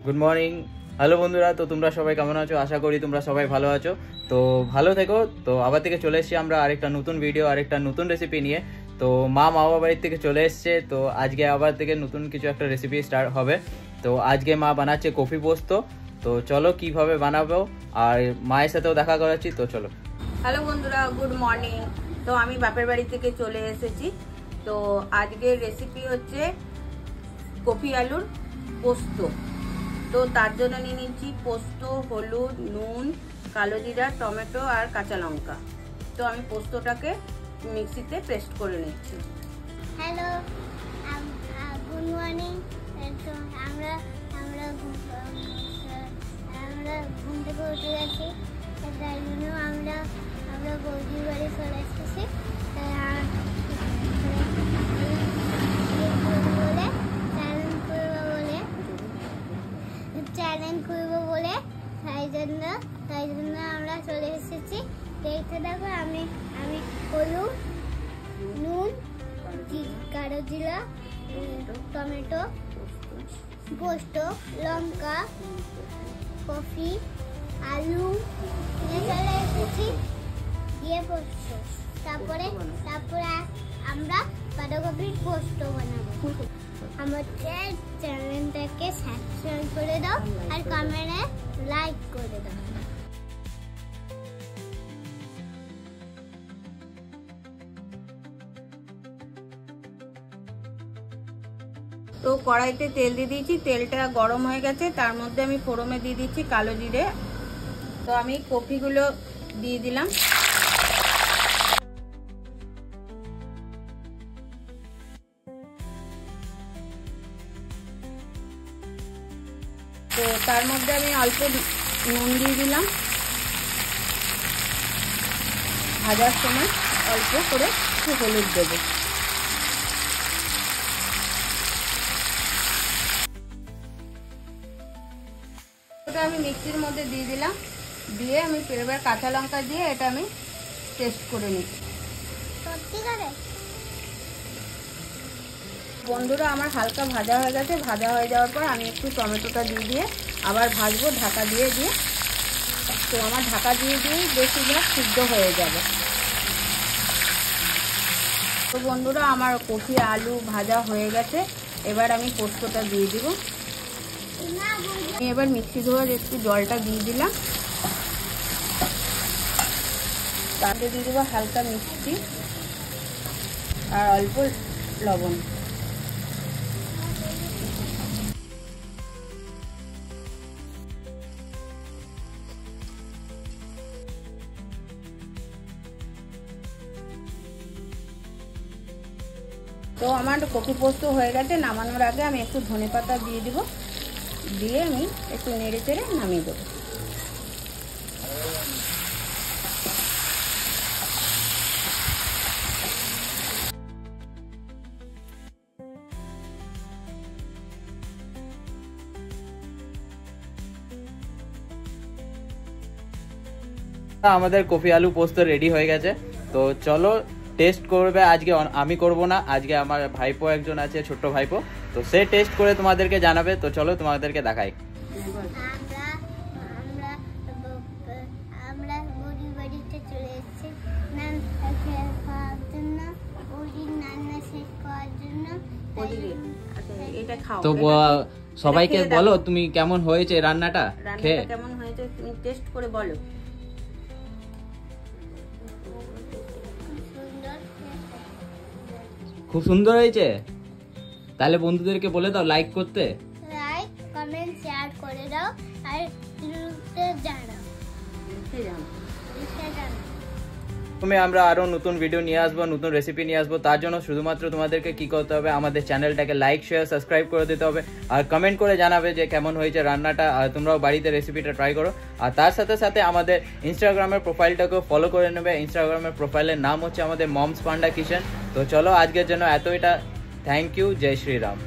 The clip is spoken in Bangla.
Good morning. হ্যালো বন্ধুরা, তো তোমরা সবাই কেমন আছো? আশা করি তোমরা সবাই ভালো আছো। তো ভালো থেকো। তো আবার থেকে চলে এসেছি আমরা আরেকটা নতুন ভিডিও, আরেকটা নতুন রেসিপি নিয়ে। তো মা বাবা বাড়ির থেকে চলে এসছে, তো আজকে আবার থেকে নতুন কিছু একটা রেসিপি স্টার্ট হবে। তো আজকে মা বানাচ্ছে কফি পোস্ত। তো চলো কিভাবে বানাবো আর মায়ের সাথেও দেখা করাচ্ছি। তো চলো। হ্যালো বন্ধুরা, গুড মর্নিং। তো আমি বাপের বাড়ি থেকে চলে এসেছি। তো আজকের রেসিপি হচ্ছে কফি আলুর পোস্ত। তো তার জন্য নিয়ে নিচ্ছি পোস্ত, হলুদ, নুন, কালো জিরা, টমেটো আর কাঁচা লঙ্কা। তো আমি পোস্তটাকে মিক্সিতে পেস্ট করে নিচ্ছি। Hello, good morning. তো আমরা ঘুম থেকে উঠে গেছি, তাই জন্য আমরা বৌদির বাড়ি চলে এসেছি। চ্যালেঞ্জ করবো বলে তাই জন্য আমরা চলে এসেছি। দেখতে দেখো, আমি হলুদ, নুন, কালো জিরা, টমেটো, পোস্ত, লঙ্কা, কফি, আলু নিয়ে চলে এসেছি। দিয়ে পোস্ত, তারপরে আমরা বাঁধাকপির পোস্ত বানাবো। আমাদের চ্যানেলটাকে সাবস্ক্রাইব করে দাও আর কমেন্টে লাইক করে দাও। তো কড়াইতে তেল দিয়ে দিয়েছি, তেলটা গরম হয়ে গেছে। তার মধ্যে আমি ফোড়নে দিয়ে দিচ্ছি কালো জিরে। তো আমি কফিগুলো দিয়ে দিলাম। তো তার মধ্যে আমি অল্প নুন দিয়ে দিলাম। ভাজার সময় অল্প করে একটু হলুদ দেবো। ওটা আমি মিক্সির মধ্যে দিয়ে দিলাম। দিয়ে আমি এবার কাঁচা লঙ্কা দিয়ে এটা আমি পেস্ট করে নিচ্ছি। বন্ধুরা, আমার হালকা ভাজা হয়ে গেছে। ভাজা হয়ে যাওয়ার পর আমি একটু টমেটোটা দিয়ে আবার ভাজবো ঢাকা দিয়ে। তো আমার ঢাকা দিয়ে বেশিরভাগ সিদ্ধ হয়ে যাবে। তো বন্ধুরা, আমার কফি আলু ভাজা হয়ে গেছে। এবার আমি পোস্তটা দিয়ে দিব। আমি এবার মিক্সি ধোয়ার একটু জলটা দিয়ে দিলাম। তাতে দিয়ে দেবো হালকা মিষ্টি আর অল্প লবণ। তো আমার কফি পোস্ত হয়ে গেছে। নামানোর আগে আমি একটু ধনেপাতা দিয়ে দিব। দিয়ে আমি একটু নেড়ে চেড়ে নামিয়ে দেবো। আমাদের কফি আলু পোস্ত রেডি হয়ে গেছে। তো চলো টেস্ট করবে। আজকে আমি করব না, আজকে আমার ভাইপো একজন আছে, ছোট্ট ভাইপো। তো সে টেস্ট করে তোমাদেরকে জানাবে। তো চলো তোমাদেরকে দেখাই। আমরা বৌদির বাড়িতে চলে এসেছি খাওয়ার জন্য, বৌদির রান্না শেষ করার জন্য। তো সবাইকে বলো তুমি কেমন হয়েছে রান্নাটা, খেয়ে কেমন হয়েছে তুমি টেস্ট করে বলো। খুব সুন্দর হয়েছে। তাহলে বন্ধুদেরকে বলে দাও লাইক করতে। লাইক, কমেন্ট, শেয়ার করে দাও আর জানাও। আমরা আরো নতুন ভিডিও নিয়ে আসবো, নতুন রেসিপি নিয়ে আসবো। তার জন্য শুধুমাত্র তোমাদেরকে কি করতে হবে, আমাদের চ্যানেলটাকে লাইক, শেয়ার, সাবস্ক্রাইব করে দিতে হবে। আর কমেন্ট করে জানাবে যে কেমন হয়েছে রান্নাটা। আর তোমরাও বাড়িতে রেসিপিটা ট্রাই করো। আর তার সাথে সাথে আমাদের ইনস্টাগ্রামের প্রোফাইলটাকেও ফলো করে নেবে। ইনস্টাগ্রামের প্রোফাইলের নাম হচ্ছে আমাদের মমস পান্ডা কিচেন। তো চলো আজকের জন্য এতটা। Thank you. জয় শ্রীরাম।